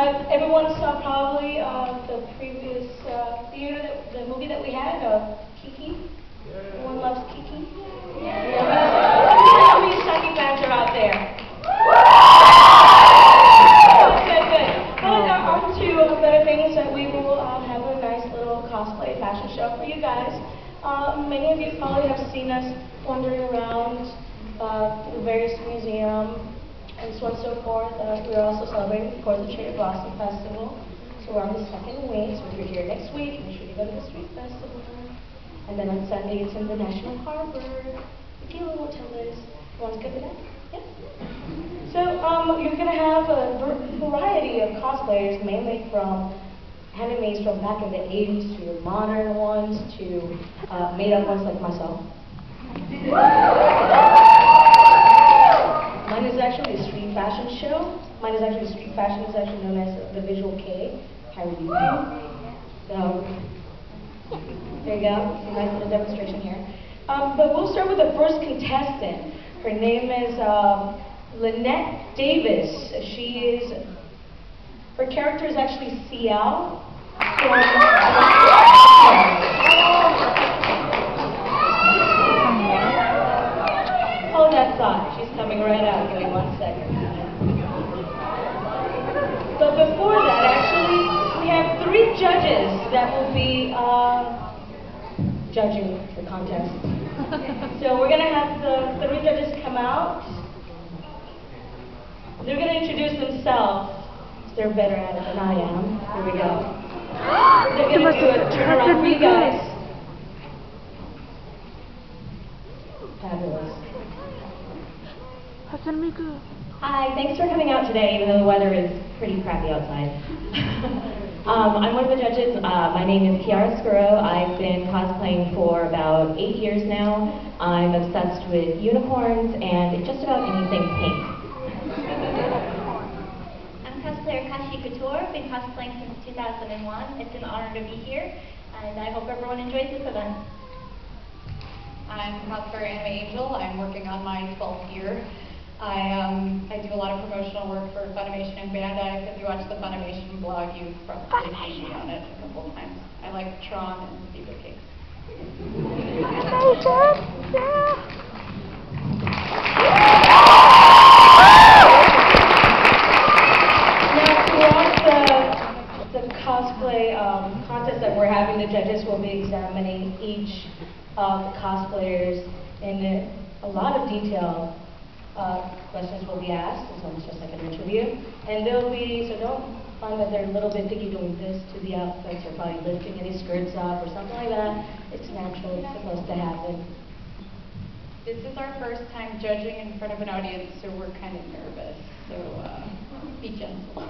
Everyone saw probably the previous the movie that we had, Kiki. Everyone loves Kiki. How many Saki fans are out there? Good. Well, on to better things that we will have a nice little cosplay fashion show for you guys. Many of you probably have seen us wandering around the various museums and so on and so forth. We're also celebrating, of course, the Cherry Blossom Festival. So we're on the second week, so if you're here next week, make sure you go to the street festival. And then on Sunday, it's in the National Harbor. The Gila Hotel is. Everyone's good with that? Yeah? So you're going to have a variety of cosplayers, mainly from animes from back in the 80s to modern ones to made-up ones like myself. Mine is actually a street fashion show. Mine is actually street fashion. It's actually known as the Visual K. How do you do? So there you go. A nice little demonstration here. But we'll start with the first contestant. Her name is Lynette Davis. Her character is actually CL. Hold that thought. She's coming right out. Give me 1 second. But before that, actually, we have 3 judges that will be judging the contest. So we're going to have the 3 judges come out. They're going to introduce themselves. They're better at it than I am. Here we go. They're going to do a turnaround for you guys. Fabulous. Hi, thanks for coming out today, even though the weather is pretty crappy outside. I'm one of the judges. My name is Sakura. I've been cosplaying for about 8 years now. I'm obsessed with unicorns and just about anything pink. I'm cosplayer Kashi Couture. I've been cosplaying since 2001. It's an honor to be here, and I hope everyone enjoys this event. I'm cosplayer Anime Angel. I'm working on my 12th year. I do a lot of promotional work for Funimation and Bandai. If you watch the Funimation blog, you've probably seen me on it a couple of times. I like Tron and Beaver Cakes. Now, throughout the cosplay contest that we're having, the judges will be examining each of the cosplayers in a lot of detail. Questions will be asked, so it's just like an interview. And they'll be, so don't find that they're a little bit picky doing this to the outfits or probably lifting any skirts up or something like that. It's natural, it's supposed to happen. This is our first time judging in front of an audience, so we're kind of nervous. So be gentle.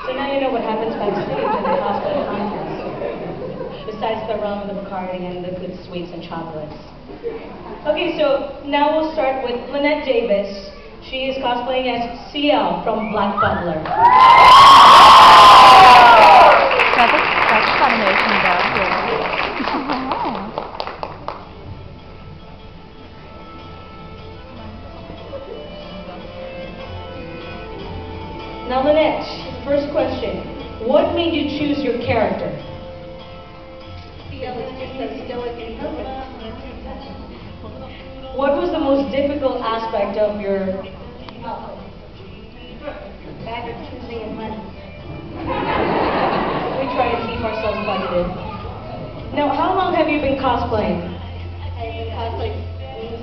So now you know what happens backstage in the cosplay contest. Besides the rum and the Bacardi and the good sweets and chocolates. Okay, so now we'll start with Lynette Davis. She is cosplaying as CL from Black Butler. That's Funimation though. Now Lynette, first question. What made you choose your character? CL is just so stoic and perfect. What was the most difficult aspect of your Bag of choosing and money. We try to keep ourselves budgeted. Now, how long have you been cosplaying? I've been cosplaying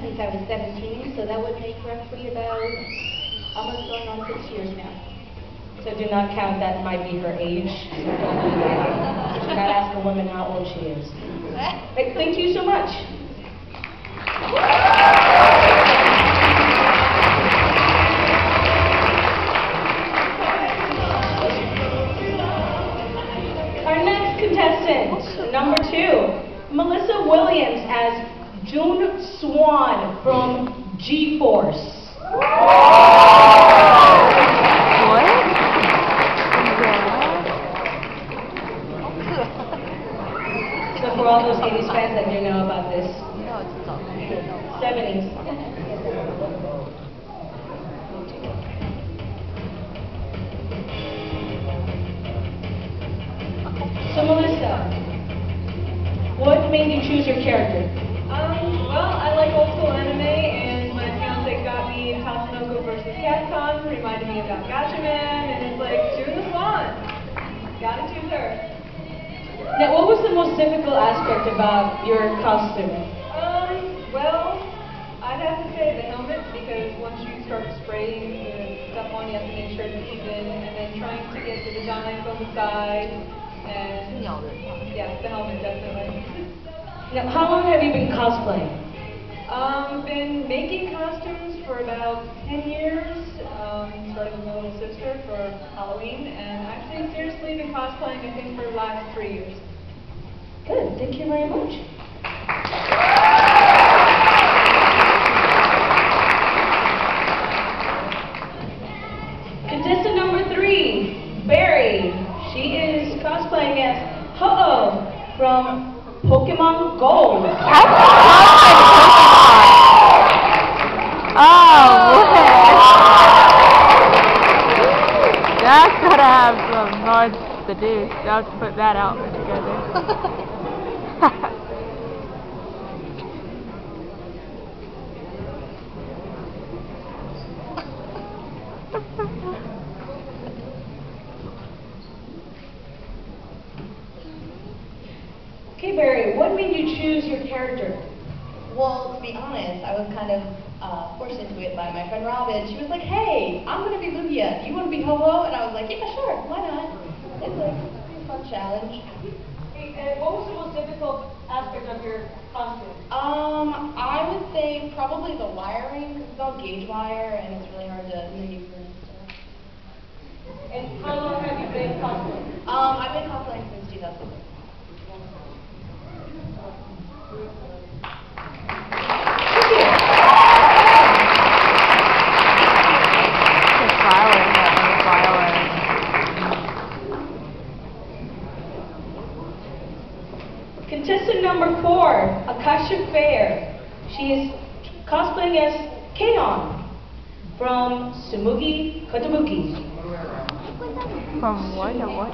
since I was 17, so that would make roughly about almost going on 6 years now. So do not count, that might be her age. So don't do that. You should not ask a woman how old she is. Right, thank you so much. Our next contestant, number 2, Melissa Williams as June Swan from G-Force. So for all those 80s fans that do know about this 70s. So Melissa, what made you choose your character? Well, I like old school anime, and my fiance got me Tatsunoko vs. Capcom, reminded me about Gatchaman, and it's like, choose the swan. Gotta choose her. Now, what was the most difficult aspect about your costume? Well, I'd have to say the helmet, because once you start spraying the stuff on, you have to make sure it's even, and then trying to get the designs on the side, and yes, the helmet definitely. Now, how long have you been cosplaying? Been making costumes for about 10 years, started with my little sister for Halloween, and actually seriously been cosplaying I think for the last 3 years. Good, thank you very much. Contestant number 3, Barry. She is cosplaying as Ho-Oh from Pokemon Gold. Oh, that's gotta have some noise to do. I'll have to put that out together. Okay, Barry, what made you choose your character? Well, to be honest, I was kind of forced into it by my friend Robin. She was like, hey, I'm going to be Lugia. Do you want to be Ho-Oh? And I was like, yeah, sure, why not? It's like a fun challenge. Hey, and what was the most difficult aspect of your costume? I would say probably the wiring, because it's all gauge wire, and it's really hard to maneuver and stuff. And how long have you been cosplaying? I've been cosplaying since 2006. Contestant number 4, Akasha Fair. She is cosplaying as Kaon from Sumugi Kotobuki. From what to what?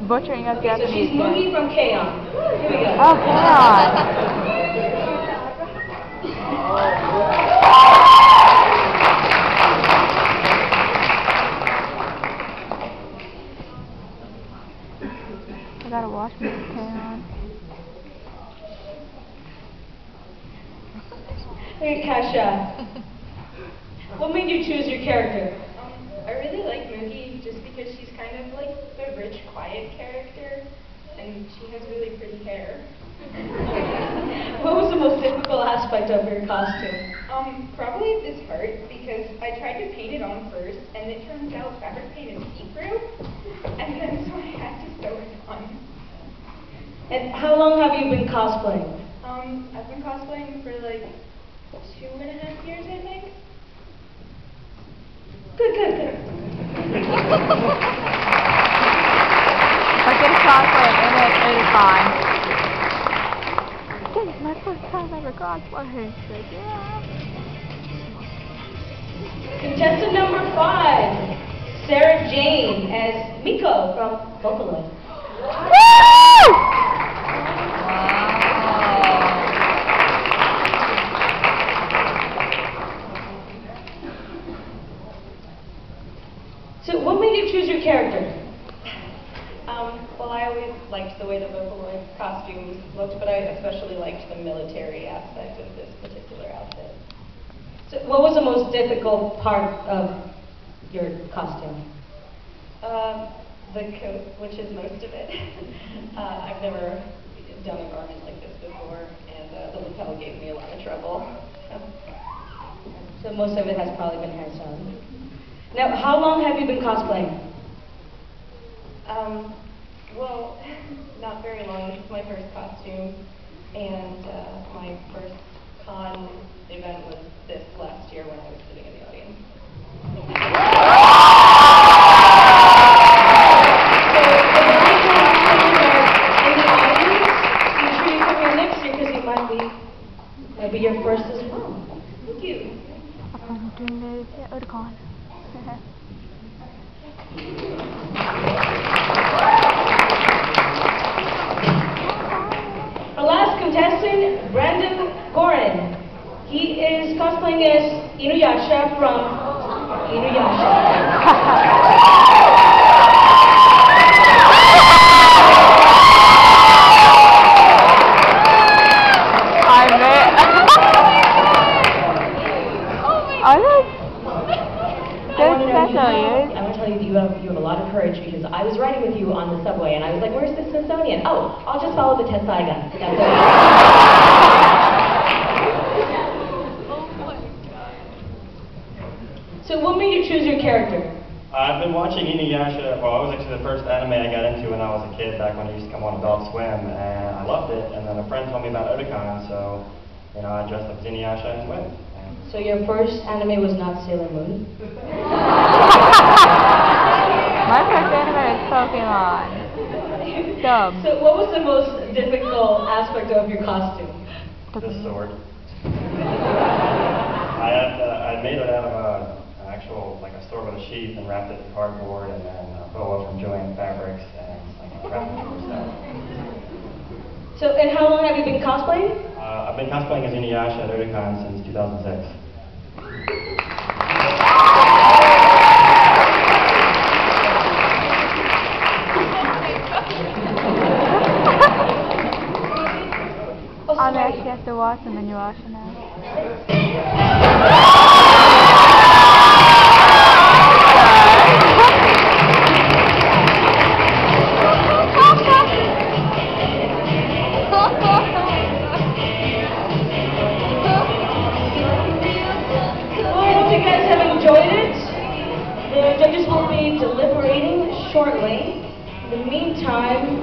Butchering of So Japanese. she's Mugi from Kaon. Here we go. Oh, God. I gotta wash my can. Hey, Kasha. What made you choose your character? I really like Mugi just because she's kind of like the rich, quiet character, and she has really pretty hair. What was the most difficult aspect of your costume? Probably this heart, because I tried to paint it on first, and it turns out fabric paint is see-through, and then so I had to sew it on. And how long have you been cosplaying? I've been cosplaying for like 2.5 years, I think. Good, good, good. If I get a cosplay in it is fine. This is my first time ever cosplaying. So yeah. Contestant number 5, Sarah Jane as Miko from Vocaloid. Woo! So what made you choose your character? Well, I always liked the way the Vocaloid costumes looked, but I especially liked the military aspect of this particular outfit. So what was the most difficult part of your costume? The coat, which is most of it. I've never done a garment like this before, and the lapel gave me a lot of trouble. So most of it has probably been hand-sewn. Now, how long have you been cosplaying? Well, not very long. This is my first costume, and my first con event was this last year when I was sitting in the audience. So, Yeah, Otakon. Our last contestant, Brandon Gorin. He is cosplaying as Inuyasha from Inuyasha. I want to tell you, you have a lot of courage because I was riding with you on the subway and I was like, where's the Smithsonian? Oh, I'll just follow the Tessaiga. That's okay. So what made you choose your character? I've been watching Inuyasha. Well, it was actually the first anime I got into when I was a kid, back when it used to come on Adult Swim, and I loved it. And then a friend told me about Otakon, so I dressed up as Inuyasha and went. So your first anime was not Sailor Moon? My first anime is Pokemon. Dumb. So what was the most difficult aspect of your costume? The sword. I made it out of an actual, like a sword with a sheath, and wrapped it in cardboard, and then boa from Joanne Fabrics, and like wrapped it with stuff. So, and how long have you been cosplaying? I've been cosplaying as Inuyasha at Otakon since 2006. I actually have to watch them and you watch them now. The judges will be deliberating shortly. In the meantime,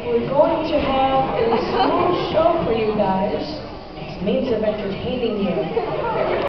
we're going to have a small show for you guys. It's a means of entertaining you.